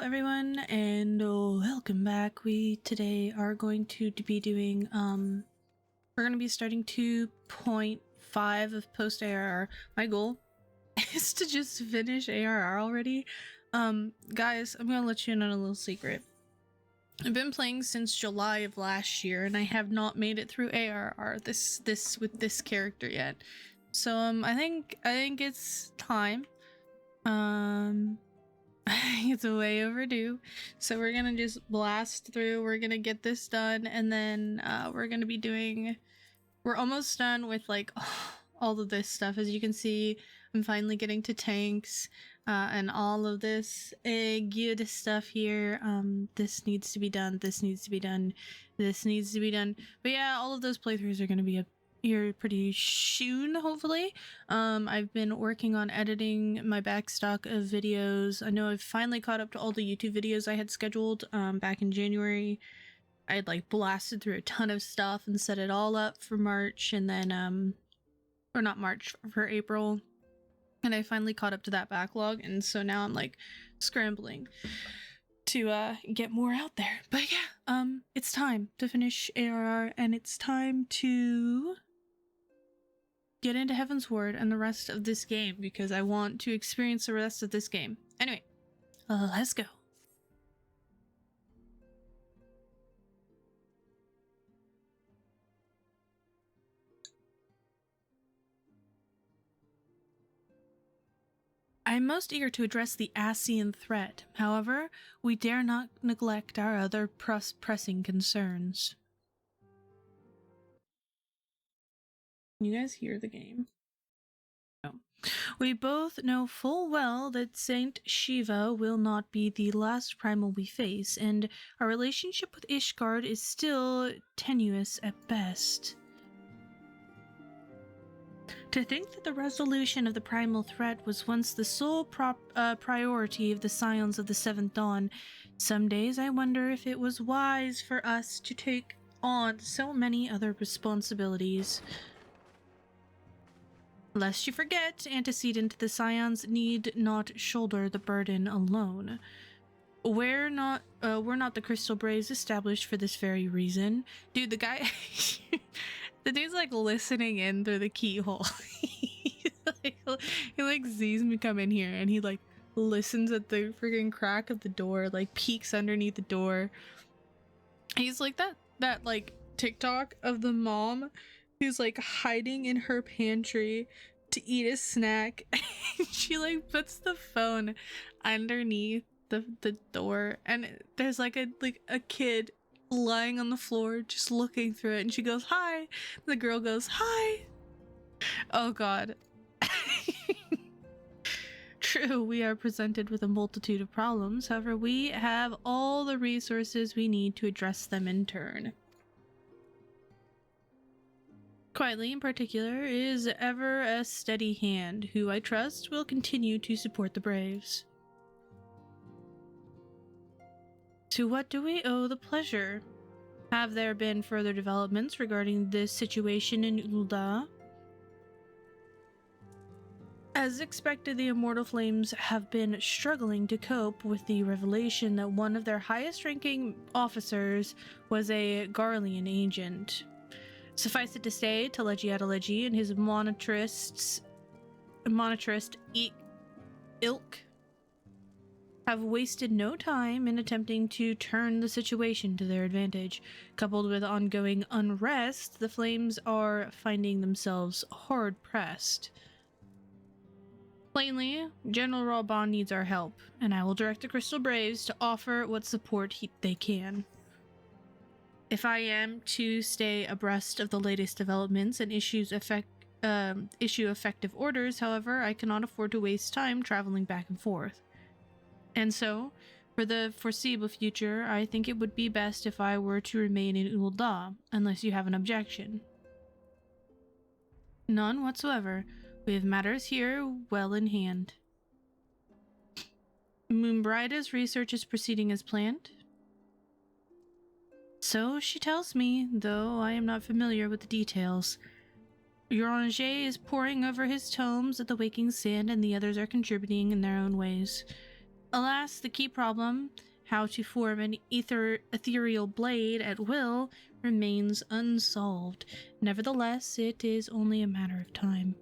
everyone, and welcome back. We today are going to be doing we're going to be starting 2.5 of post ARR. My goal is to just finish ARR already. Guys, I'm going to let you in on a little secret. I've been playing since July of last year, and I have not made it through ARR this with this character yet. So I think it's time. It's way overdue, so we're gonna just blast through. We're gonna get this done, and then we're almost done with like all of this stuff. As you can see, I'm finally getting to tanks and all of this good stuff here. This needs to be done, this needs to be done, this needs to be done. But yeah, all of those playthroughs are gonna be up here pretty soon, hopefully. I've been working on editing my back stock of videos. I know I've finally caught up to all the YouTube videos I had scheduled back in January. I had like blasted through a ton of stuff and set it all up for March, and then or not March, for April, and I finally caught up to that backlog, and so now I'm like scrambling to get more out there. But yeah, it's time to finish ARR, and it's time to get into Heaven's Ward and the rest of this game, because I want to experience the rest of this game. Anyway, let's go. I am most eager to address the Ascian threat. However, we dare not neglect our other pressing concerns. Can you guys hear the game? No. We both know full well that Saint Shiva will not be the last primal we face, and our relationship with Ishgard is still tenuous at best. To think that the resolution of the primal threat was once the sole priority of the Scions of the Seventh Dawn, some days I wonder if it was wise for us to take on so many other responsibilities. Lest you forget, antecedent, the Scions need not shoulder the burden alone. We're not the Crystal Braves established for this very reason. Dude, the guy... the dude's like listening in through the keyhole. he like sees me come in here, and he like listens at the freaking crack of the door, like peeks underneath the door. He's like that like TikTok of the mom who's like hiding in her pantry to eat a snack. She like puts the phone underneath the door, and there's like a kid lying on the floor just looking through it, and she goes, "Hi." The girl goes, "Hi." Oh god. True, we are presented with a multitude of problems. However, we have all the resources we need to address them in turn. Quietly, in particular, is ever a steady hand, who I trust will continue to support the Braves. To what do we owe the pleasure? Have there been further developments regarding this situation in Ul'dah? As expected, the Immortal Flames have been struggling to cope with the revelation that one of their highest-ranking officers was a Garlean agent. Suffice it to say, Teleji Adeleji and his monetarist ilk have wasted no time in attempting to turn the situation to their advantage. Coupled with ongoing unrest, the Flames are finding themselves hard-pressed. Plainly, General Raubon needs our help, and I will direct the Crystal Braves to offer what support they can. If I am to stay abreast of the latest developments and issue effective orders, however, I cannot afford to waste time traveling back and forth. And so, for the foreseeable future, I think it would be best if I were to remain in Ul'dah, unless you have an objection. None whatsoever. We have matters here well in hand. Moonbrida's research is proceeding as planned. So she tells me, though I am not familiar with the details. Uranger is poring over his tomes at the Waking Sand, and the others are contributing in their own ways. Alas, the key problem, how to form an ethereal blade at will, remains unsolved. Nevertheless, it is only a matter of time.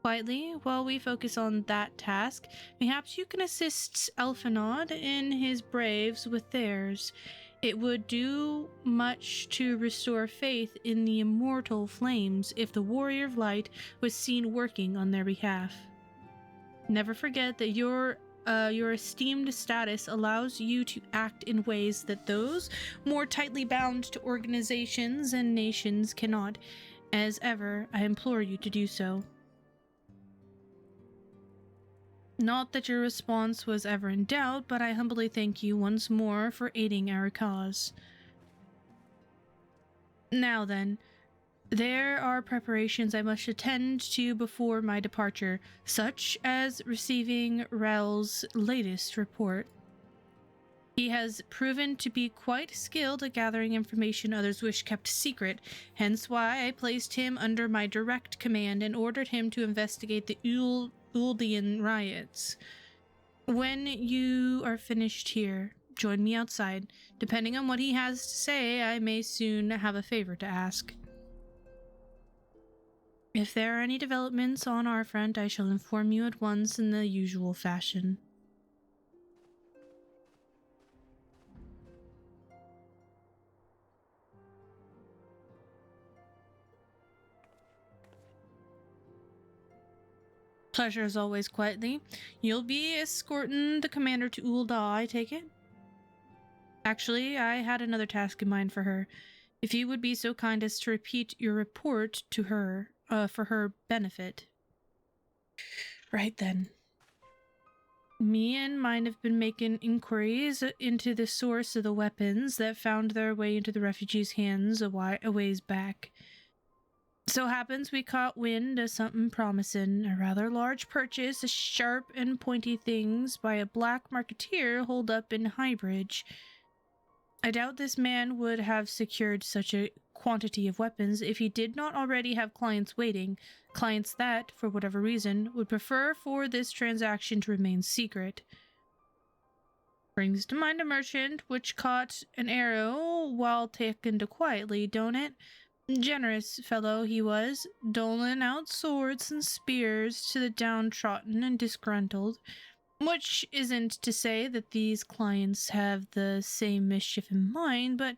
Quietly, while we focus on that task, perhaps you can assist Elfinod in his braves with theirs. It would do much to restore faith in the immortal flames if the Warrior of Light was seen working on their behalf. Never forget that your esteemed status allows you to act in ways that those more tightly bound to organizations and nations cannot. As ever, I implore you to do so. Not that your response was ever in doubt, but I humbly thank you once more for aiding our cause. Now then, there are preparations I must attend to before my departure, such as receiving Rel's latest report. He has proven to be quite skilled at gathering information others wish kept secret, hence why I placed him under my direct command and ordered him to investigate the Uldian riots. When you are finished here, join me outside. Depending on what he has to say, I may soon have a favor to ask. If there are any developments on our front, I shall inform you at once in the usual fashion. Pleasure as always, quietly. You'll be escorting the commander to Ul'dah, I take it? Actually, I had another task in mind for her. If you would be so kind as to repeat your report to her, for her benefit. Right then. Me and mine have been making inquiries into the source of the weapons that found their way into the refugees' hands a ways back. So happens we caught wind of something promising, a rather large purchase of sharp and pointy things by a black marketeer holed up in Highbridge. I doubt this man would have secured such a quantity of weapons if he did not already have clients waiting, clients that, for whatever reason, would prefer for this transaction to remain secret. Brings to mind a merchant which caught an arrow while taken to quietly, don't it? Generous fellow he was, doling out swords and spears to the downtrodden and disgruntled, which isn't to say that these clients have the same mischief in mind, but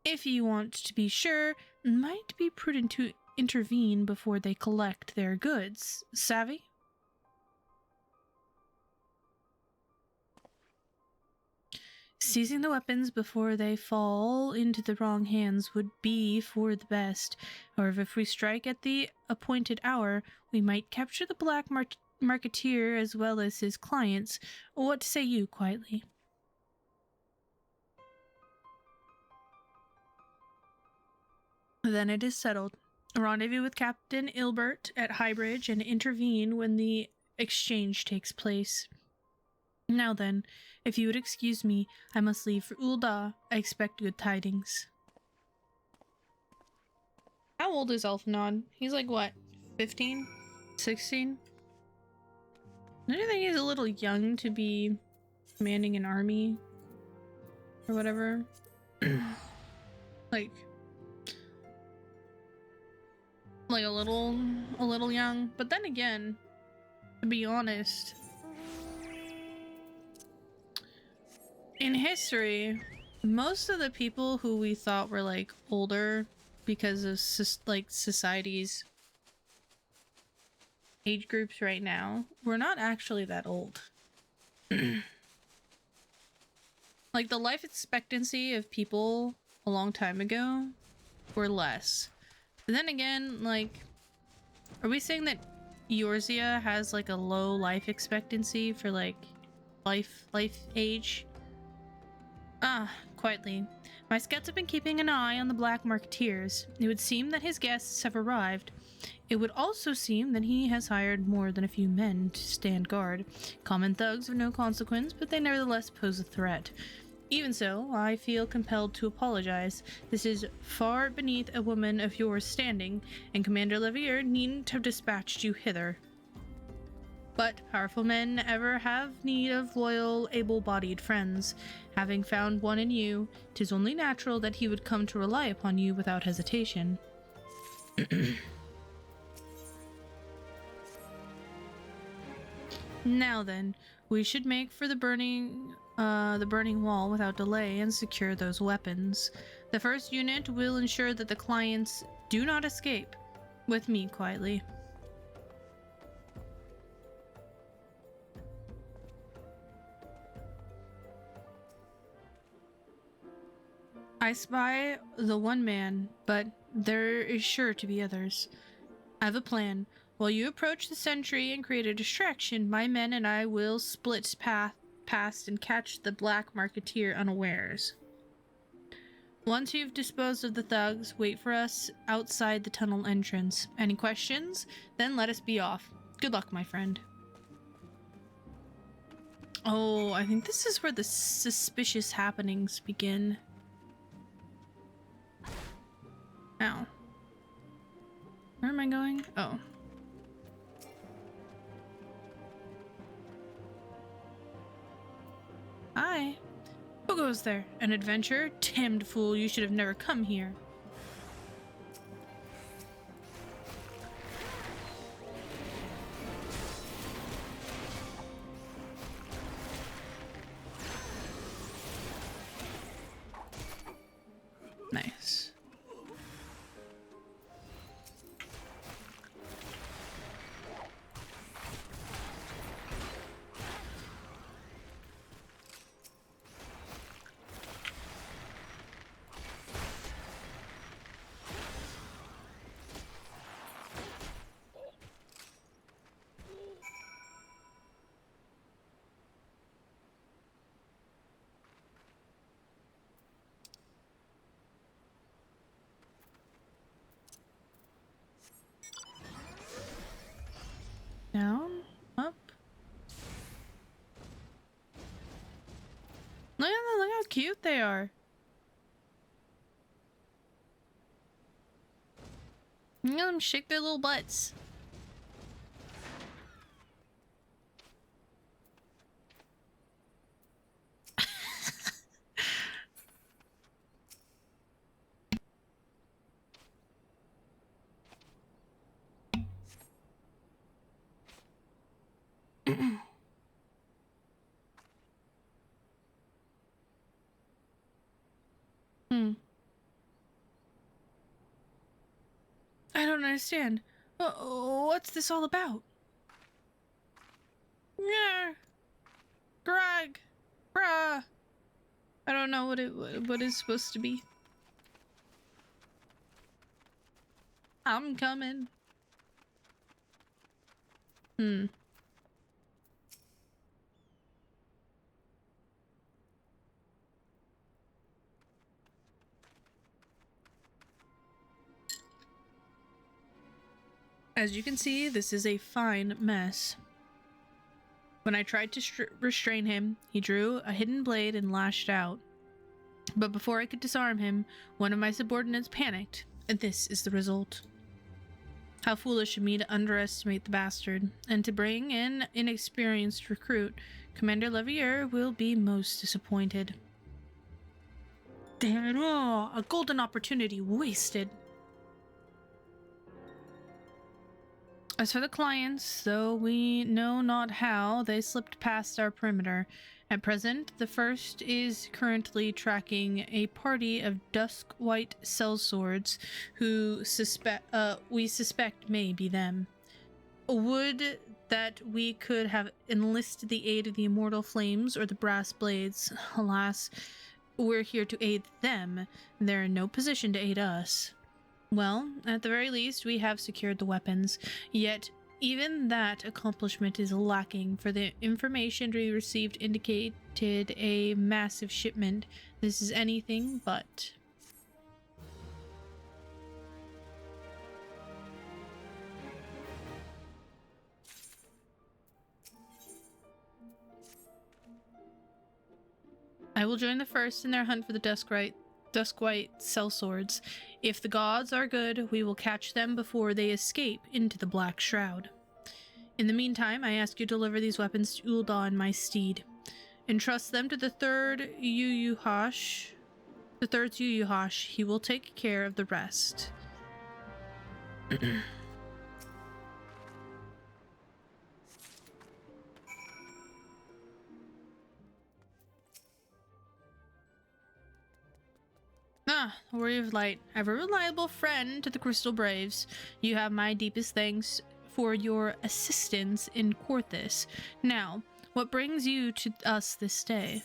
if you want to be sure, it might be prudent to intervene before they collect their goods. Savvy? Seizing the weapons before they fall into the wrong hands would be for the best. However, if we strike at the appointed hour, we might capture the black marketeer as well as his clients. What say you, quietly? Then it is settled. Rendezvous with Captain Ilbert at Highbridge and intervene when the exchange takes place. Now then, if you would excuse me, I must leave for Ul'dah. I expect good tidings. How old is Elfinod? He's like, what, 15? 16? Don't you think he's a little young to be commanding an army? Or whatever? like a little young. But then again, to be honest, in history, most of the people who we thought were like older because of society's age groups right now were not actually that old. Like the life expectancy of people a long time ago were less. But then again, like, are we saying that Eorzea has like a low life expectancy for like life age? Quietly. My scouts have been keeping an eye on the black marketeers. It would seem that his guests have arrived. It would also seem that he has hired more than a few men to stand guard. Common thugs of no consequence, but they nevertheless pose a threat. Even so, I feel compelled to apologize. This is far beneath a woman of your standing, and Commander Levier needn't have dispatched you hither. But powerful men ever have need of loyal, able-bodied friends. Having found one in you, 'tis only natural that he would come to rely upon you without hesitation. Now then, we should make for the burning wall without delay and secure those weapons. The first unit will ensure that the clients do not escape. With me quietly. I spy the one man, but there is sure to be others. I have a plan. While you approach the sentry and create a distraction, my men and I will split past and catch the black marketeer unawares. Once you've disposed of the thugs, wait for us outside the tunnel entrance. Any questions? Then let us be off. Good luck, my friend. Oh, I think this is where the suspicious happenings begin. Ow. Where am I going? Oh. Hi. Who goes there? An adventurer? Damned fool, you should have never come here. Nice. Down, up. Look how cute they are. Look at them shake their little butts. I don't understand. What's this all about? Yeah. Greg. Bruh. I don't know what it's supposed to be. I'm coming. As you can see, this is a fine mess. When I tried to restrain him, he drew a hidden blade and lashed out. But before I could disarm him, one of my subordinates panicked, and this is the result. How foolish of me to underestimate the bastard, and to bring in an inexperienced recruit. Commander Levier will be most disappointed. Damn it, a golden opportunity wasted. As for the clients, though we know not how, they slipped past our perimeter. At present, the first is currently tracking a party of dusk-white sellswords who we suspect may be them. Would that we could have enlisted the aid of the immortal flames or the brass blades. Alas, we're here to aid them. They're in no position to aid us. Well, at the very least, we have secured the weapons, yet even that accomplishment is lacking, for the information we received indicated a massive shipment. This is anything but. I will join the first in their hunt for the dusk-white sellswords. If the gods are good, we will catch them before they escape into the Black Shroud. In the meantime, I ask you to deliver these weapons to Ul'dah, my steed. Entrust them to the third Uyuhash. The third Uyuhash. He will take care of the rest. Warrior of Light. I have a reliable friend to the Crystal Braves. You have my deepest thanks for your assistance in Quarthus. Now, what brings you to us this day?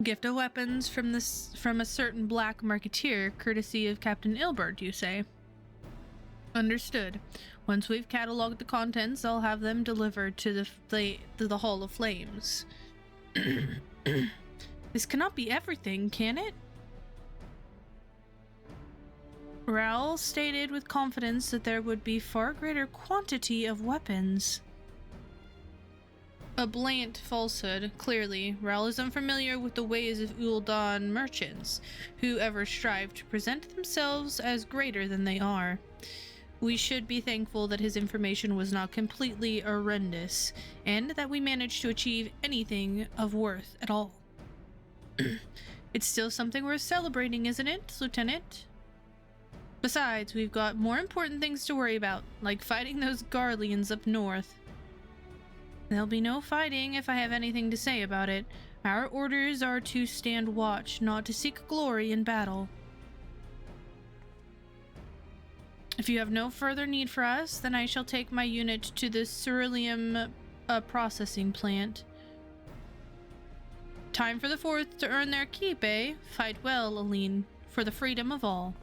Gift of weapons from a certain black marketeer, courtesy of Captain Ilbert, you say? Understood. Once we've cataloged the contents, I'll have them delivered to the Hall of Flames. This cannot be everything, can it? Raoul stated with confidence that there would be far greater quantity of weapons. A blatant falsehood, clearly. Raoul is unfamiliar with the ways of Ul'dah merchants, who ever strive to present themselves as greater than they are. We should be thankful that his information was not completely horrendous, and that we managed to achieve anything of worth at all. It's still something worth celebrating, isn't it, Lieutenant? Besides, we've got more important things to worry about, like fighting those Garleans up north. There'll be no fighting if I have anything to say about it. Our orders are to stand watch, not to seek glory in battle. If you have no further need for us, then I shall take my unit to the ceruleum processing plant. Time for the Fourth to earn their keep, eh? Fight well, Aline, for the freedom of all.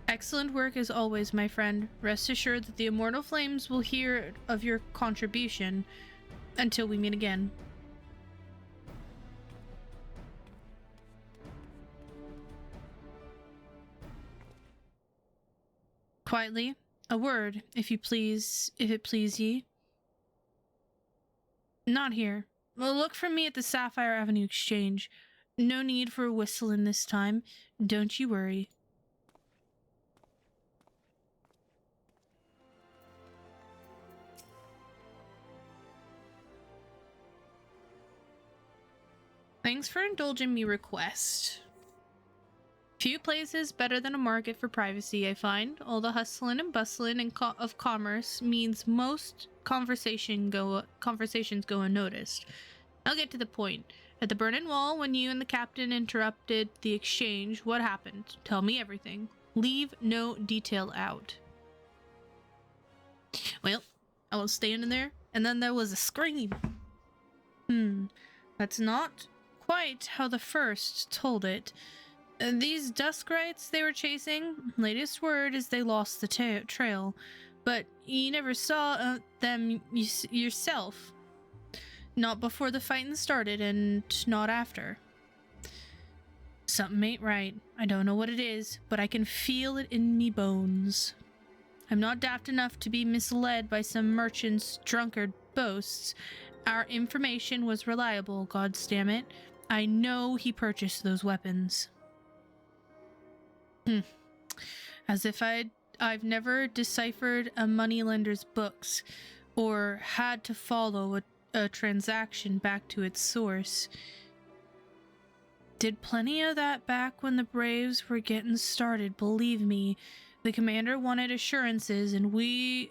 Excellent work as always, my friend. Rest assured that the Immortal Flames will hear of your contribution until we meet again. Quietly, a word, if it please ye. Not here. Well, look for me at the Sapphire Avenue Exchange. No need for a whistle in this time. Don't you worry. Thanks for indulging me request. Few places better than a market for privacy, I find. All the hustling and bustling of commerce means most conversations go unnoticed. I'll get to the point. At the Burning Wall, when you and the captain interrupted the exchange, what happened? Tell me everything. Leave no detail out. Well, I was standing there, and then there was a scream. That's not quite how the first told it. These Duskrites they were chasing, latest word is they lost the trail, but you never saw them yourself. Not before the fighting started, and not after. Something ain't right. I don't know what it is, but I can feel it in me bones. I'm not daft enough to be misled by some merchant's drunkard boasts. Our information was reliable, goddamn it. I know he purchased those weapons. As if I've never deciphered a moneylender's books, or had to follow a transaction back to its source. Did plenty of that back when the Braves were getting started, believe me. The commander wanted assurances, and we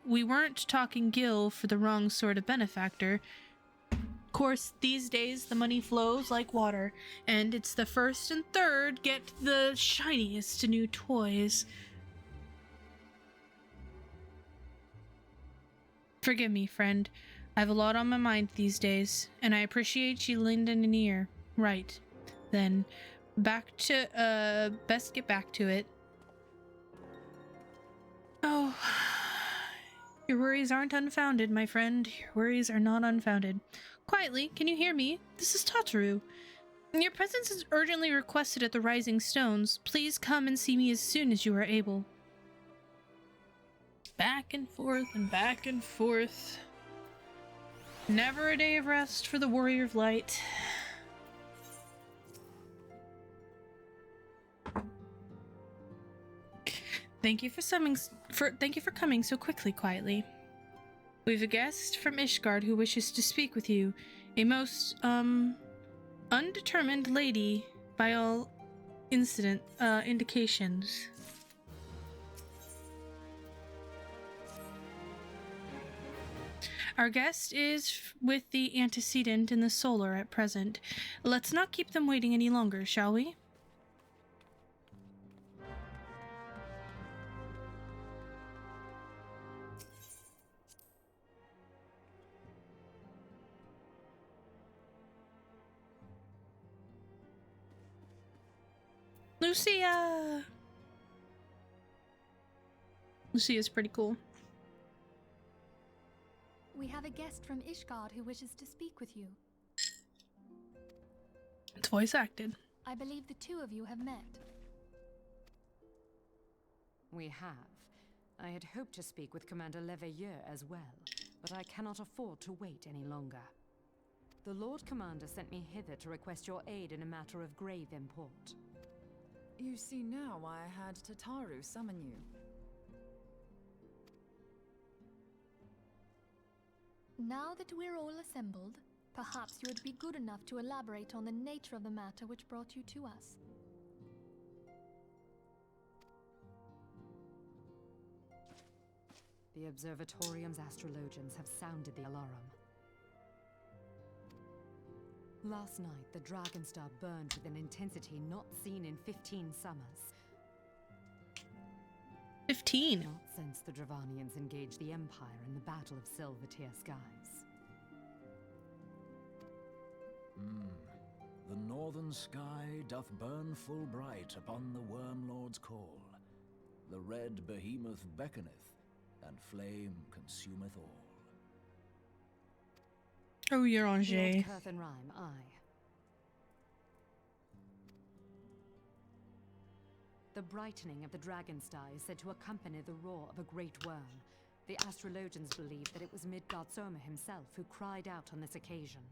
weren't talking Gil for the wrong sort of benefactor. Of course, these days the money flows like water, and it's the first and third get the shiniest new toys. Forgive me, friend. I have a lot on my mind these days, and I appreciate you lending an ear. Right. Then, best get back to it. Oh, your worries aren't unfounded, my friend. Your worries are not unfounded. Quietly, can you hear me? This is Tataru. Your presence is urgently requested at the Rising Stones. Please come and see me as soon as you are able. Back and forth and back and forth. Never a day of rest for the Warrior of Light. Thank you for coming so quietly. We've a guest from Ishgard who wishes to speak with you. A most undetermined lady by all indications. Our guest is with the antecedent in the solar at present. Let's not keep them waiting any longer, shall we? Lucia! Lucia's pretty cool. We have a guest from Ishgard who wishes to speak with you. It's voice acted. I believe the two of you have met. We have. I had hoped to speak with Commander Leveilleur as well, but I cannot afford to wait any longer. The Lord Commander sent me hither to request your aid in a matter of grave import. You see now why I had Tataru summon you. Now that we're all assembled, perhaps you would be good enough to elaborate on the nature of the matter which brought you to us. The Observatorium's astrologians have sounded the alarm. Last night, the Dragonstar burned with an intensity not seen in 15 summers. 15. Not since the Dravanians engaged the Empire in the Battle of Silvertear Skies. The northern sky doth burn full bright upon the Wormlord's call. The red behemoth beckoneth, and flame consumeth all. Oh, you're on Jay. Lord Kirthenrime, aye. The brightening of the Dragonstar is said to accompany the roar of a great worm. The astrologians believe that it was Midgardsormr himself who cried out on this occasion.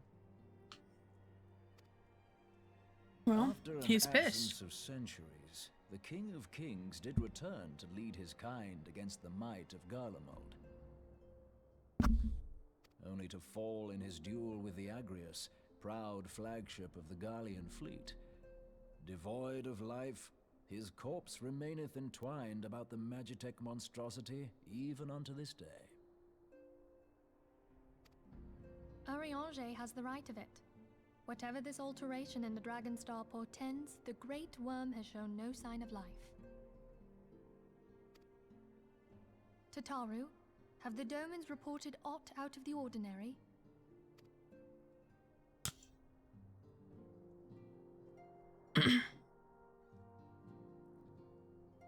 Well, After an he's absence pissed. of centuries, the King of Kings did return to lead his kind against the might of Garlemald. Only to fall in his duel with the Agrius, proud flagship of the Garlean fleet. Devoid of life, his corpse remaineth entwined about the Magitech monstrosity even unto this day. A Realm has the right of it. Whatever this alteration in the Dragonstar portends, the Great Worm has shown no sign of life. Tataru, have the Domans reported aught out of the ordinary?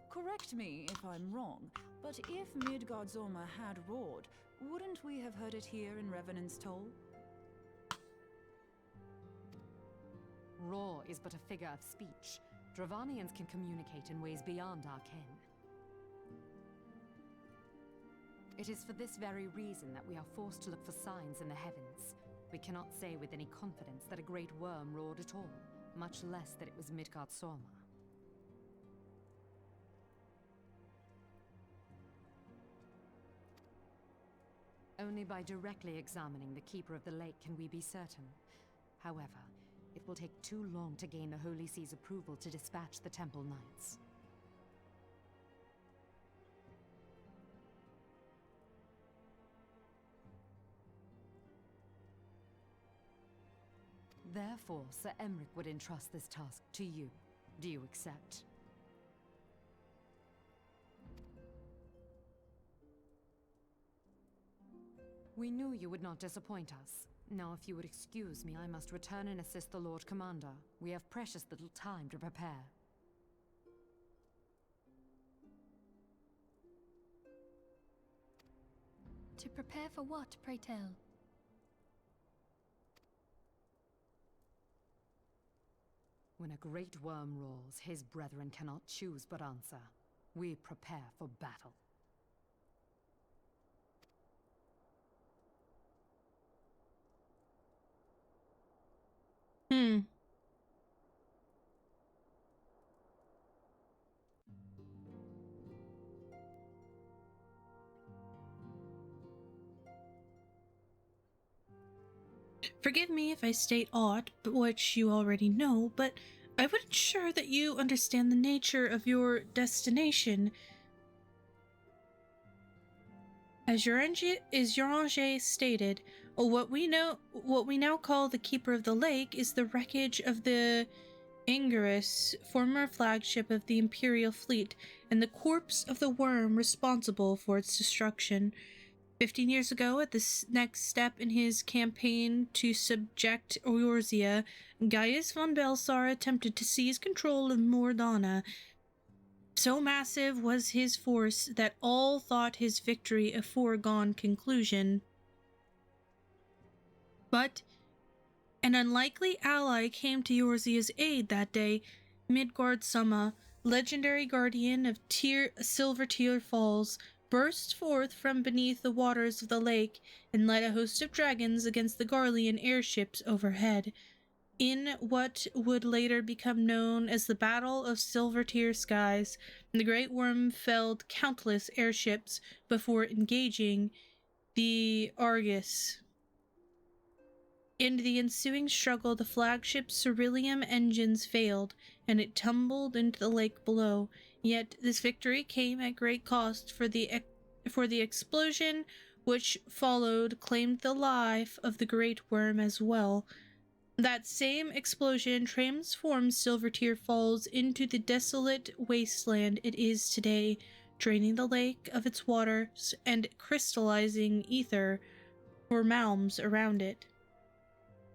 Correct me if I'm wrong, but if Midgardsormr had roared, wouldn't we have heard it here in Revenant's Toll? Roar is but a figure of speech. Dravanians can communicate in ways beyond our ken. It is for this very reason that we are forced to look for signs in the heavens. We cannot say with any confidence that a great worm roared at all, much less that it was Midgardsormr. Only by directly examining the Keeper of the Lake can we be certain. However, it will take too long to gain the Holy See's approval to dispatch the Temple Knights. Therefore, Sir Emric would entrust this task to you. Do you accept? We knew you would not disappoint us. Now, if you would excuse me, I must return and assist the Lord Commander. We have precious little time to prepare. To prepare for what, pray tell? When a great worm roars, his brethren cannot choose but answer. We prepare for battle. Hmm. Forgive me if I state aught but which you already know, but I wasn't sure that you understand the nature of your destination. As Uranger stated, what we now call the Keeper of the Lake is the wreckage of the Ingerus, former flagship of the Imperial fleet, and the corpse of the worm responsible for its destruction. 15 years ago, at this next step in his campaign to subject Eorzea, Gaius von Belsar attempted to seize control of Mordana. So massive was his force that all thought his victory a foregone conclusion. But an unlikely ally came to Eorzea's aid that day. Midgard Summa, legendary guardian of Silver Tear Falls, burst forth from beneath the waters of the lake and led a host of dragons against the Garlean airships overhead. In what would later become known as the Battle of Silver Tear Skies, the Great Worm felled countless airships before engaging the Argus. In the ensuing struggle, the flagship's Ceruleum engines failed, and it tumbled into the lake below. Yet this victory came at great cost, for the explosion which followed claimed the life of the Great Worm as well. That same explosion transformed Silvertear Falls into the desolate wasteland it is today, draining the lake of its waters and crystallizing ether for realms around it.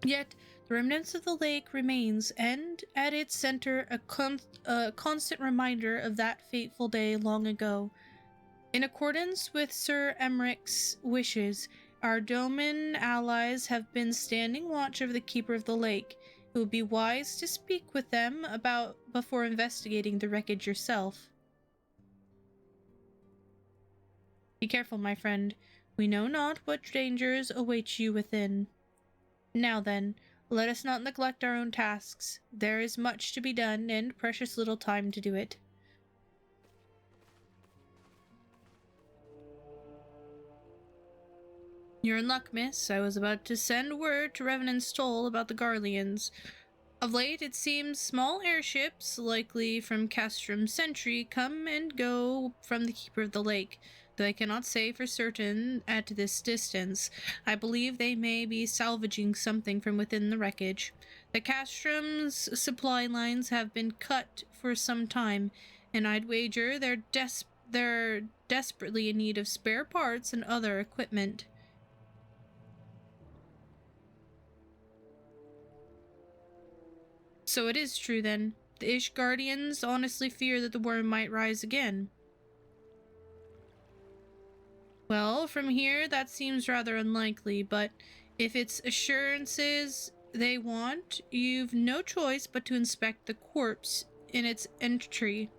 Yet, the remnants of the lake remains, and at its center a constant reminder of that fateful day long ago. In accordance with Sir Emmerich's wishes, our Doman allies have been standing watch over the Keeper of the Lake. It would be wise to speak with them before investigating the wreckage yourself. Be careful, my friend. We know not what dangers await you within. Now then, let us not neglect our own tasks. There is much to be done, and precious little time to do it. You're in luck, miss. I was about to send word to Revenant Stoll about the Garleans. Of late, it seems small airships, likely from Castrum Sentry, come and go from the Keeper of the Lake, though I cannot say for certain at this distance. I believe they may be salvaging something from within the wreckage. The Castrum's supply lines have been cut for some time, and I'd wager they're desperately in need of spare parts and other equipment. So it is true, then. The Ish Guardians honestly fear that the worm might rise again. Well, from here, that seems rather unlikely, but if it's assurances they want, you've no choice but to inspect the corpse in its entry.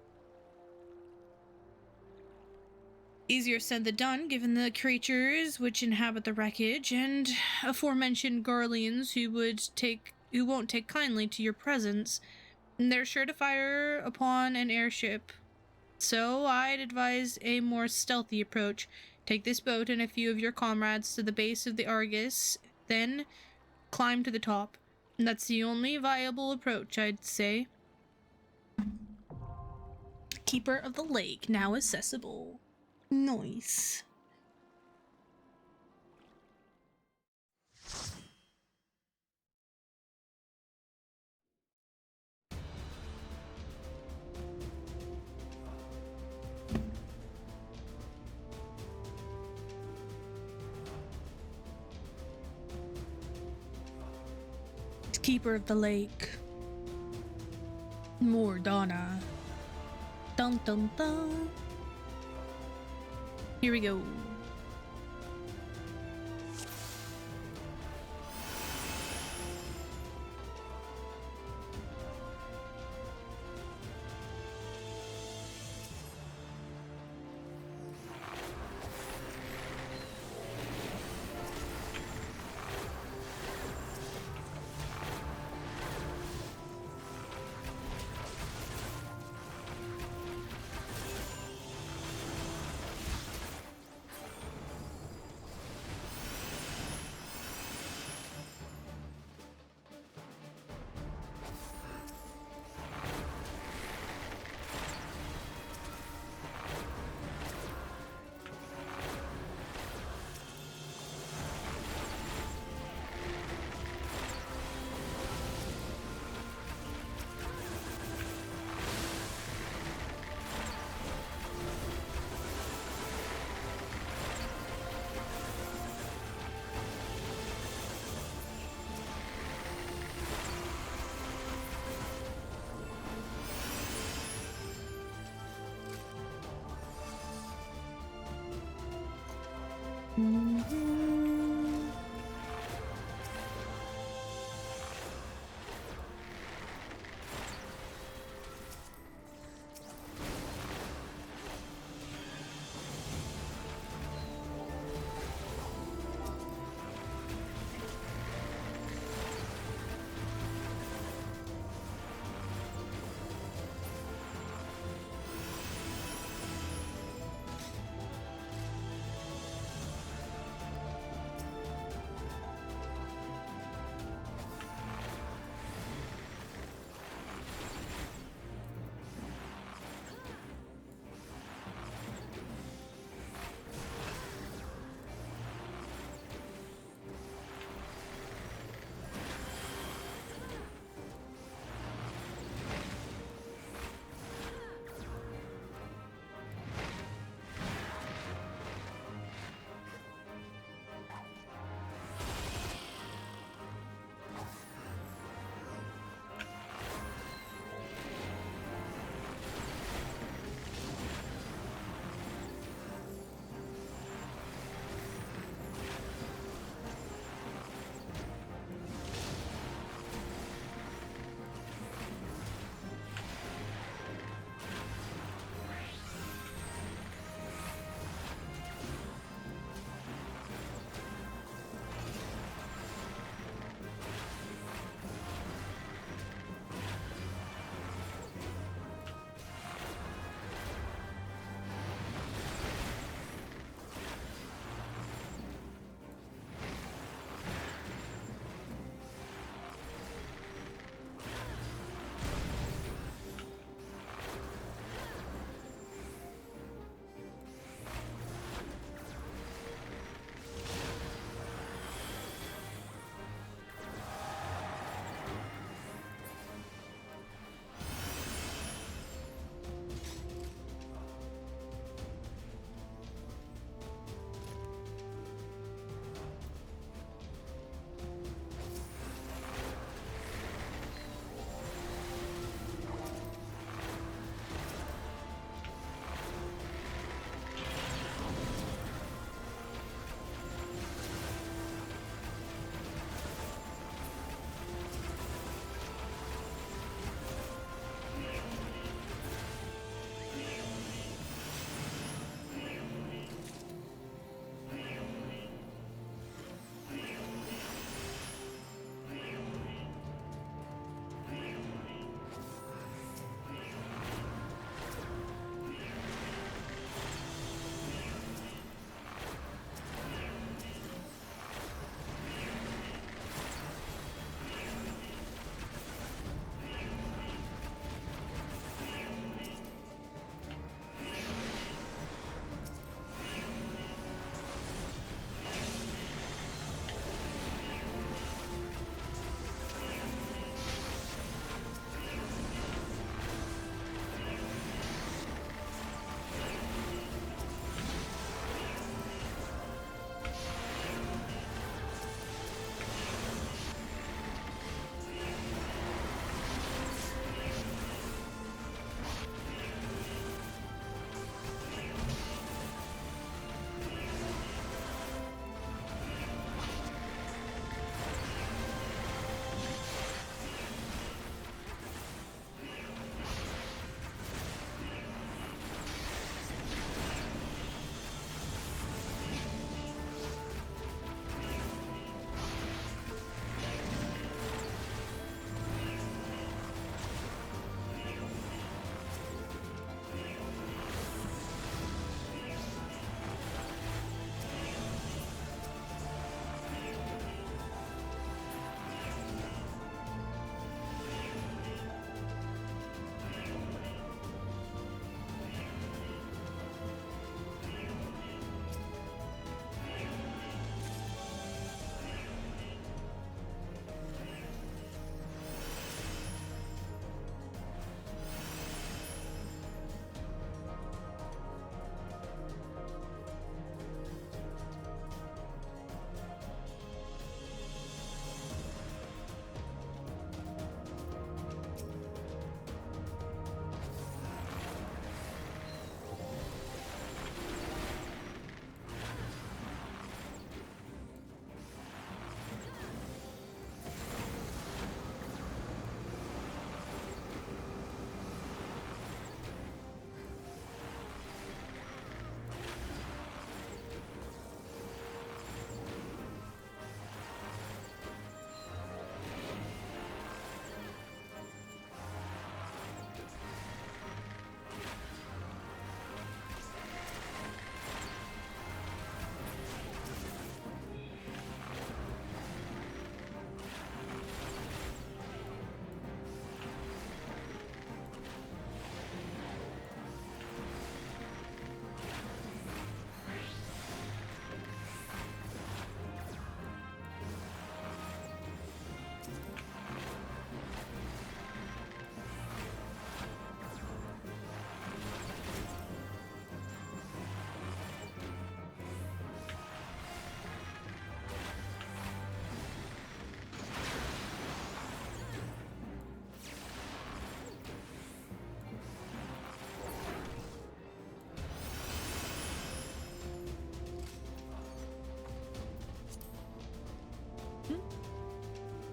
Easier said than done, given the creatures which inhabit the wreckage, and aforementioned Garleans who won't take kindly to your presence. They're sure to fire upon an airship, so I'd advise a more stealthy approach. Take this boat and a few of your comrades to the base of the Argus, then climb to the top. That's the only viable approach, I'd say. Keeper of the Lake, now accessible. Nice. Keeper of the Lake. Mordana. Dun dun dun. Here we go.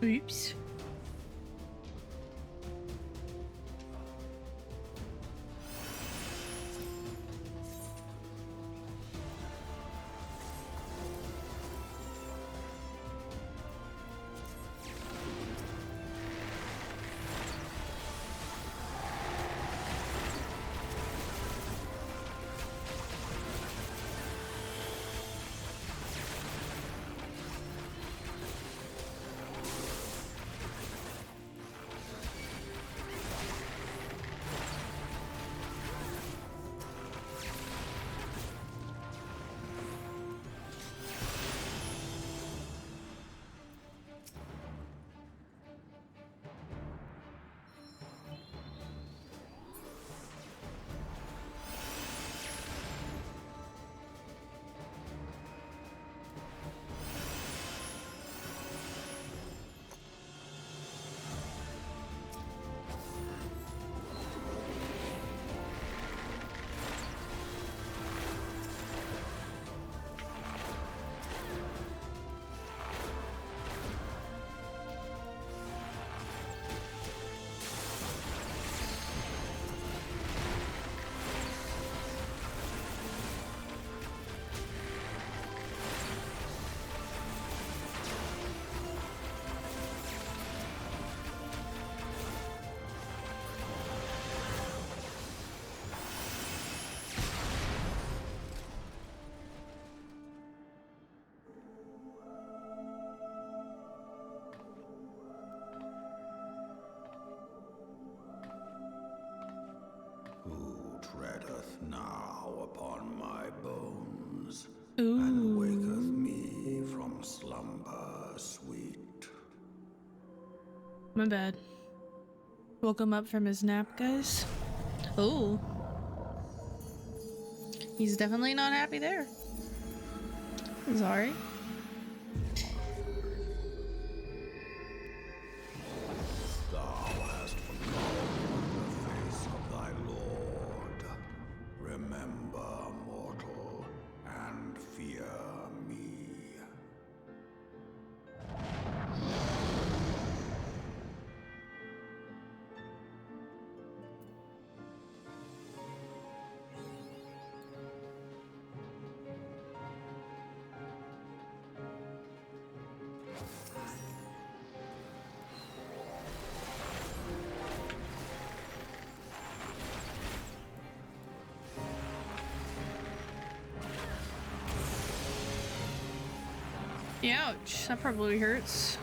Oops. Who treadeth now upon my bones, Ooh. and waketh me from slumber sweet? My bad. Woke him up from his nap, guys. Oh. He's definitely not happy there. Sorry. Thou hast forgotten the face of thy lord. Remember, mortal, and fear me. Ouch, that probably hurts.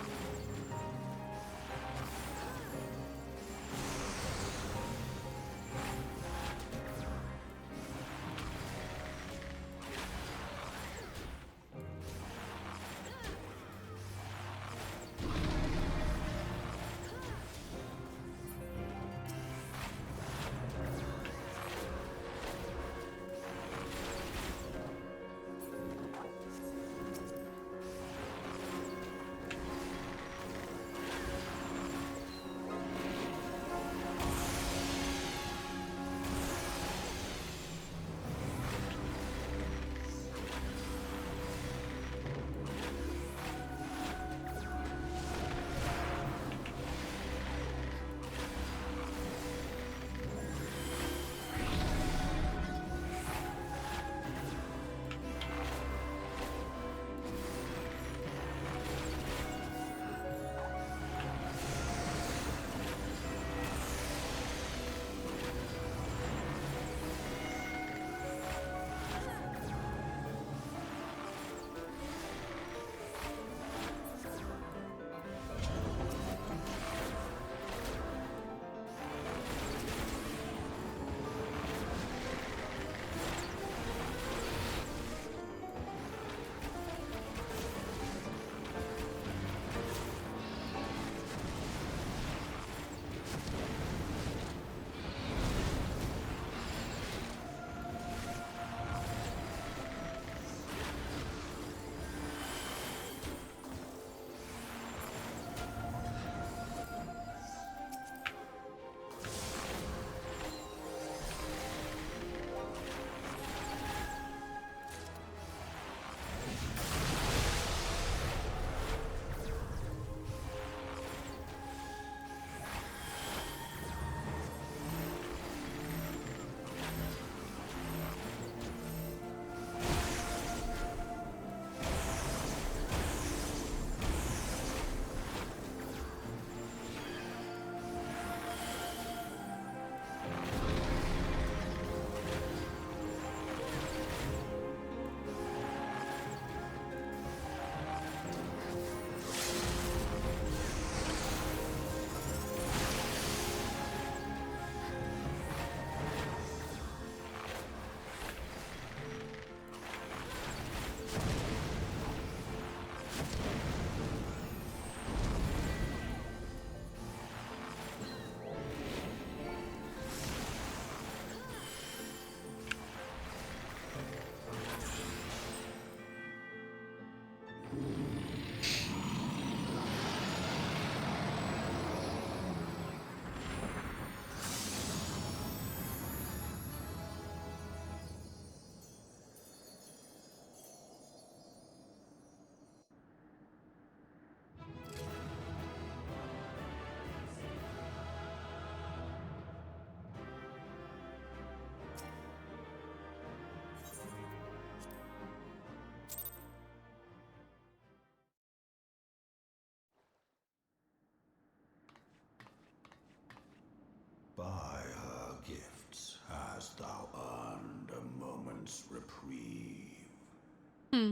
Hmm.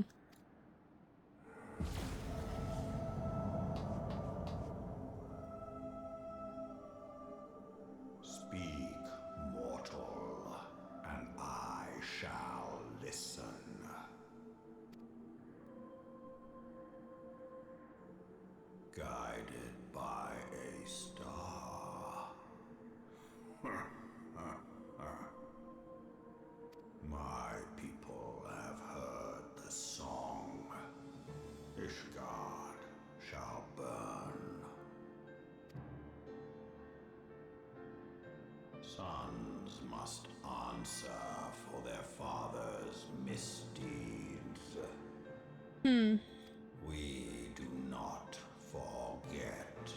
Speak, mortal, and I shall listen. Guided by a star. My people have heard the song. Ishgard shall burn. Sons must answer for their father's misdeeds. Hmm. We do not forget.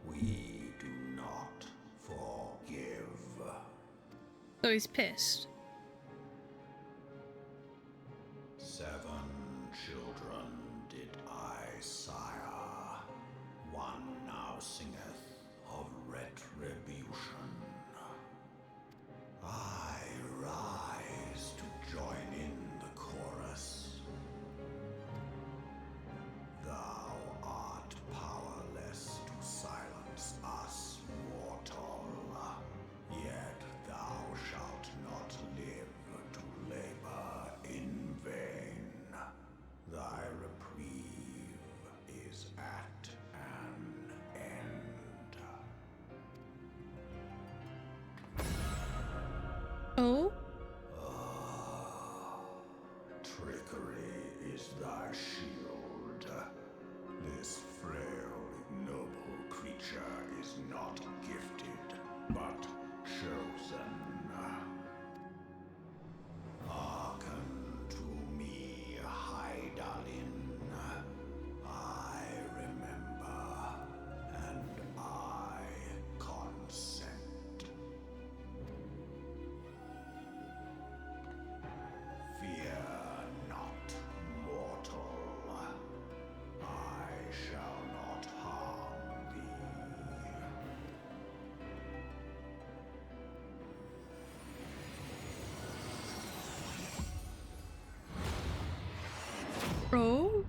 We do not forgive. So he's pissed. 7 children did I sire. One now singeth of retribution. I rise to join in the chorus. Thou art powerless to silence us, mortal. Yet thou shalt not live to labor in vain. Thy reprieve is at an end. Oh? Trickery is thy shield. This frail, ignoble creature is not gifted, but chosen. Hearken to me, Hydaelyn. I remember, and I consent. Fear not, mortal. I shall not harm thee. Oh?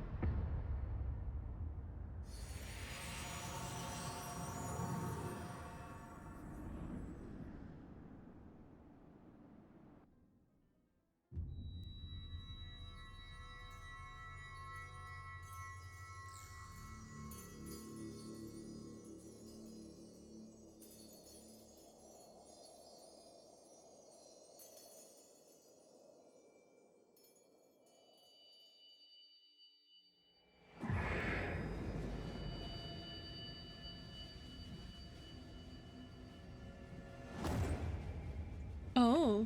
Oh.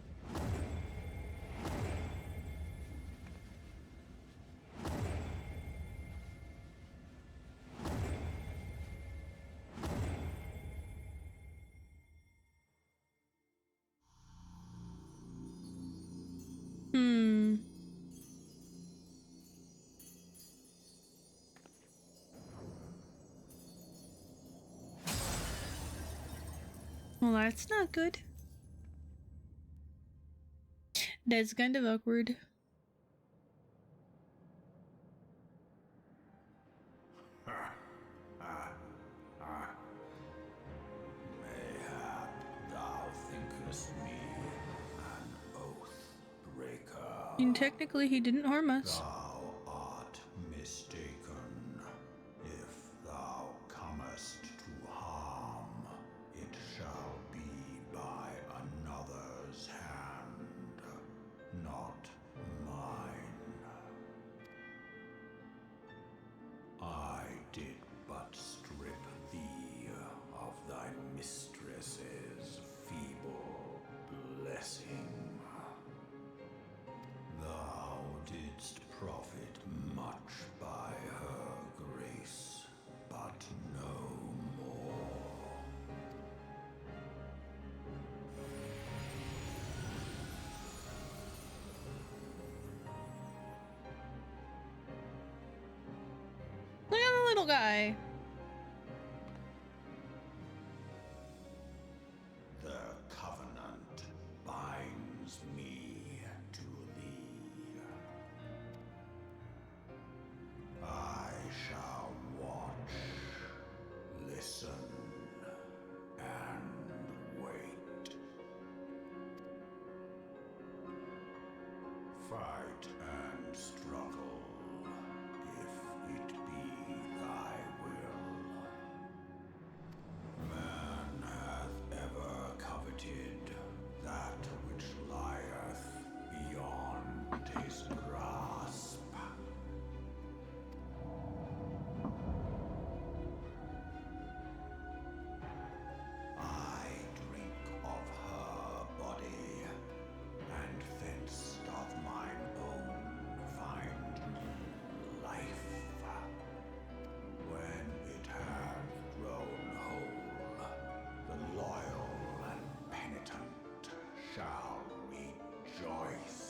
Hmm. Well, that's not good. That's kind of awkward. Mayhap thou thinkest me an oath breaker. And technically, he didn't harm us. Thou art mistaken. If thou comest to harm, it shall be by another's hand, not mine. I did but strip thee of thy mistress's feeble blessing. Thou didst profit much by her grace, but no more. Look at the little guy. The covenant binds me to thee. Fight and struggle, if it be thy will. Man hath ever coveted that which lieth beyond his grasp. I drink of her body, and thence doth mine own find new life. When it hath grown whole, the loyal and penitent shall rejoice.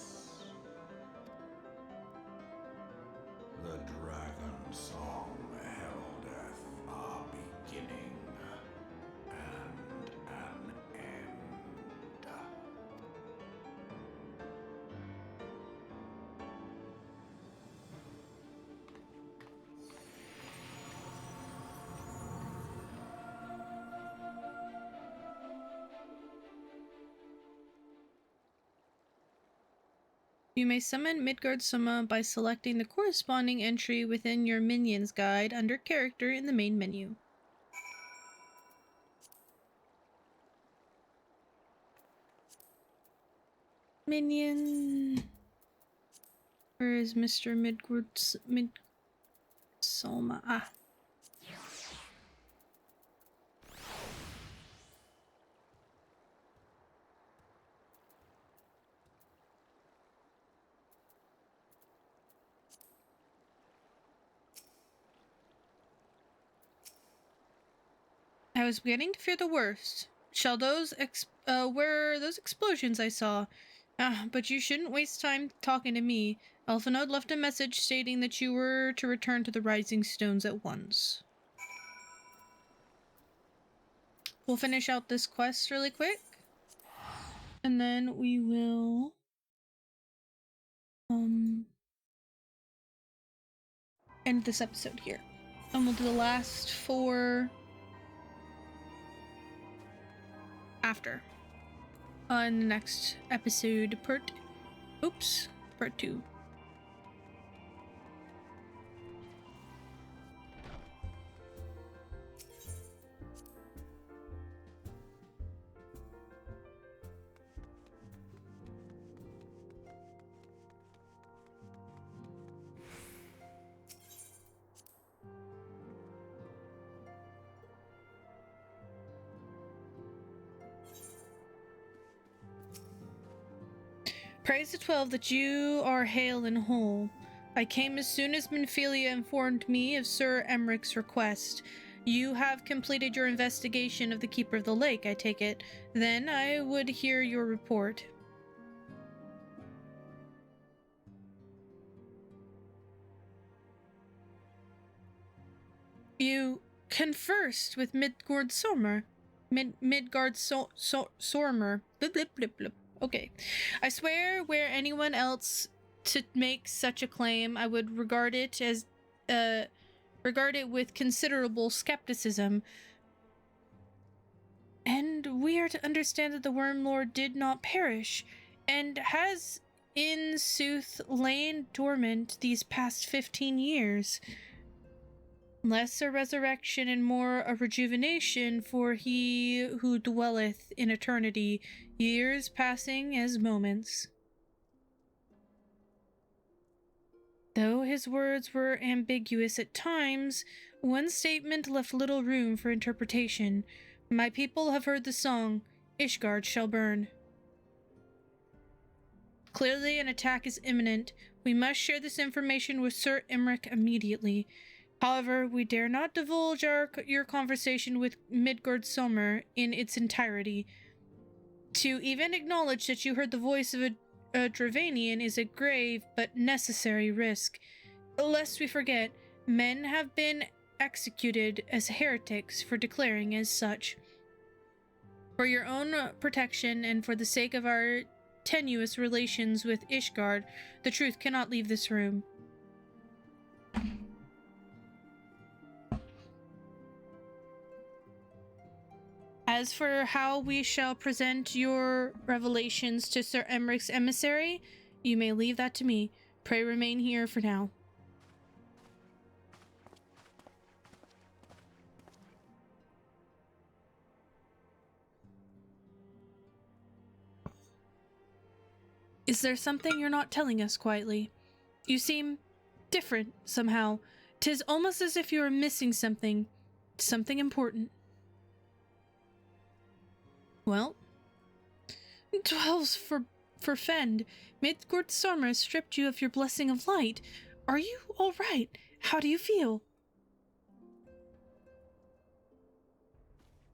The dragon song heraldeth a beginning and an end. You may summon Midgard Summa by selecting the corresponding entry within your Minions Guide under Character in the main menu. Minion... Where is Mr. Soma? Ah. I was beginning to fear the worst. Shall those where those explosions I saw? But you shouldn't waste time talking to me. Elfinode left a message stating that you were to return to the Rising Stones at once. We'll finish out this quest really quick. And then we will end this episode here. And we'll do the last 4 after. On the next episode, part 2. Praise the 12 that you are hale and whole. I came as soon as Minfilia informed me of Sir Emmeric's request. You have completed your investigation of the Keeper of the Lake, I take it. Then I would hear your report. You conversed with Midgard Sormer. Midgard Sormer. Blip, blip, blip, blip. Okay. I swear, were anyone else to make such a claim, I would regard it with considerable skepticism. And we are to understand that the Worm Lord did not perish, and has, in sooth, lain dormant these past 15 years. Less a resurrection and more a rejuvenation for he who dwelleth in eternity, years passing as moments. Though his words were ambiguous at times, one statement left little room for interpretation. My people have heard the song, Ishgard shall burn. Clearly an attack is imminent. We must share this information with Sir Emmerich immediately. However, we dare not divulge your conversation with Midgard Sommer in its entirety. To even acknowledge that you heard the voice of a Dravanian is a grave but necessary risk. Lest we forget, men have been executed as heretics for declaring as such. For your own protection and for the sake of our tenuous relations with Ishgard, the truth cannot leave this room. As for how we shall present your revelations to Sir Emmerich's emissary, You may leave that to me. Pray remain here for now. Is there something you're not telling us quietly? You seem different somehow. 'Tis almost as if you are missing something. Something important. Well, 'twas for Fend. Midgard Summer stripped you of your blessing of light. Are you all right? How do you feel?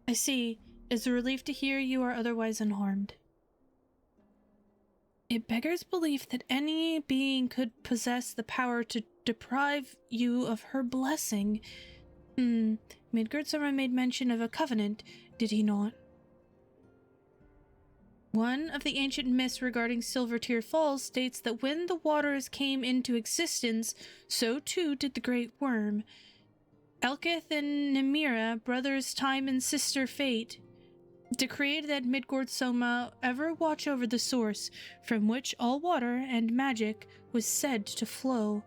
I see. It's a relief to hear you are otherwise unharmed. It beggars belief that any being could possess the power to deprive you of her blessing. Midgard Summer made mention of a covenant, did he not? One of the ancient myths regarding Silvertear Falls states that when the waters came into existence, so too did the great worm. Elkith and Nemira, brothers Time and sister Fate, decreed that Midgard Soma ever watch over the source from which all water and magic was said to flow.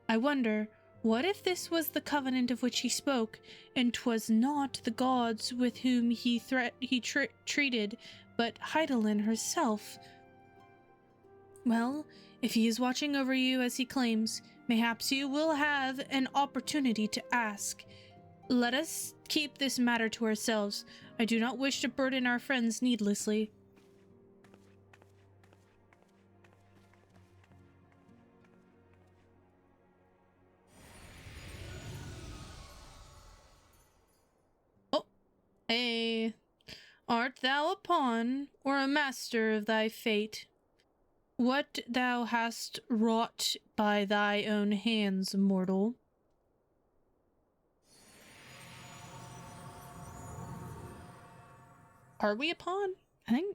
I wonder, what if this was the covenant of which he spoke, and 'twas not the gods with whom he treated, but Heidelin herself? Well, if he is watching over you as he claims, mayhaps you will have an opportunity to ask. Let us keep this matter to ourselves. I do not wish to burden our friends needlessly. Oh, hey. Art thou a pawn or a master of thy fate? What thou hast wrought by thy own hands, mortal. Are we a pawn?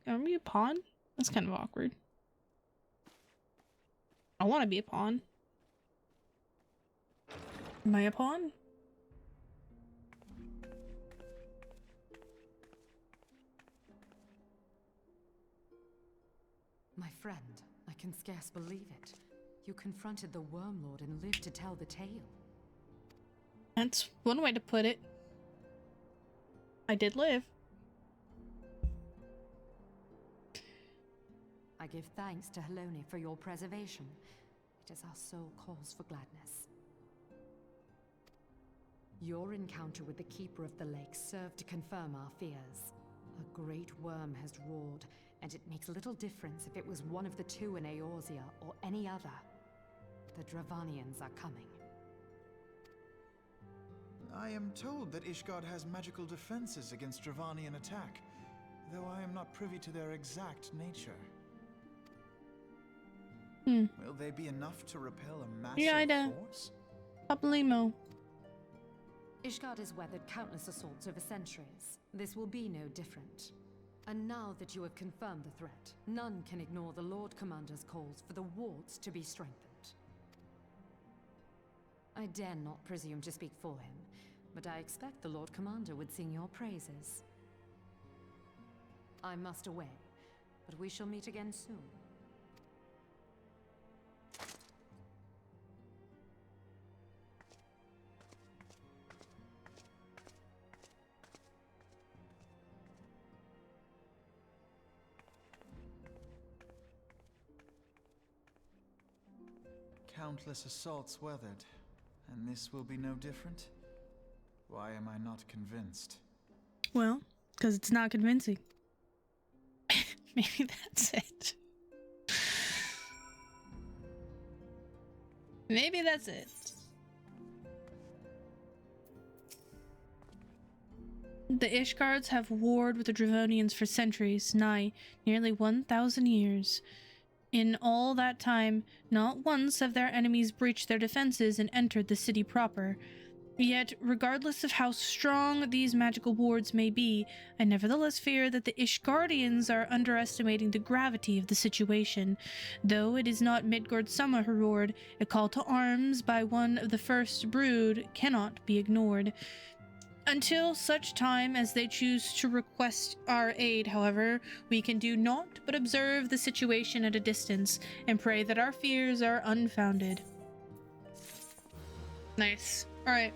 Are we a pawn? That's kind of awkward. I want to be a pawn. Am I a pawn? My friend, I can scarce believe it. You confronted the Worm Lord and lived to tell the tale. That's one way to put it. I did live. I give thanks to Helone for your preservation. It is our sole cause for gladness. Your encounter with the Keeper of the Lake served to confirm our fears. A great worm has roared, and it makes little difference if it was one of the two in Eorzea or any other. The Dravanians are coming. I am told that Ishgard has magical defenses against Dravanian attack, though I am not privy to their exact nature. Will they be enough to repel a massive force? Pablimo. Ishgard has weathered countless assaults over centuries. This will be no different. And now that you have confirmed the threat, none can ignore the Lord Commander's calls for the wards to be strengthened. I dare not presume to speak for him, but I expect the Lord Commander would sing your praises. I must away, but we shall meet again soon. Countless assaults weathered, and this will be no different? Why am I not convinced? Well, because it's not convincing. Maybe that's it. Maybe that's it. The Ishgards have warred with the Dravonians for centuries, nigh nearly 1,000 years. In all that time, not once have their enemies breached their defenses and entered the city proper. Yet, regardless of how strong these magical wards may be, I nevertheless fear that the Ishgardians are underestimating the gravity of the situation. Though it is not Midgard Summer who roared, a call to arms by one of the first brood cannot be ignored. Until such time as they choose to request our aid, however, we can do naught but observe the situation at a distance and pray that our fears are unfounded. Nice. Alright.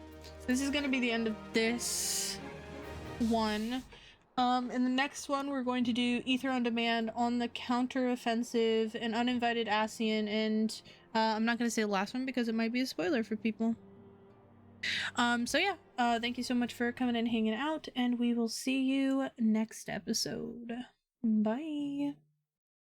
This is gonna be the end of this one. In the next one, we're going to do Ether on Demand on the counter-offensive and uninvited Ascian, and I'm not going to say the last one because it might be a spoiler for people. So yeah, thank you so much for coming and hanging out, and we will see you next episode. Bye!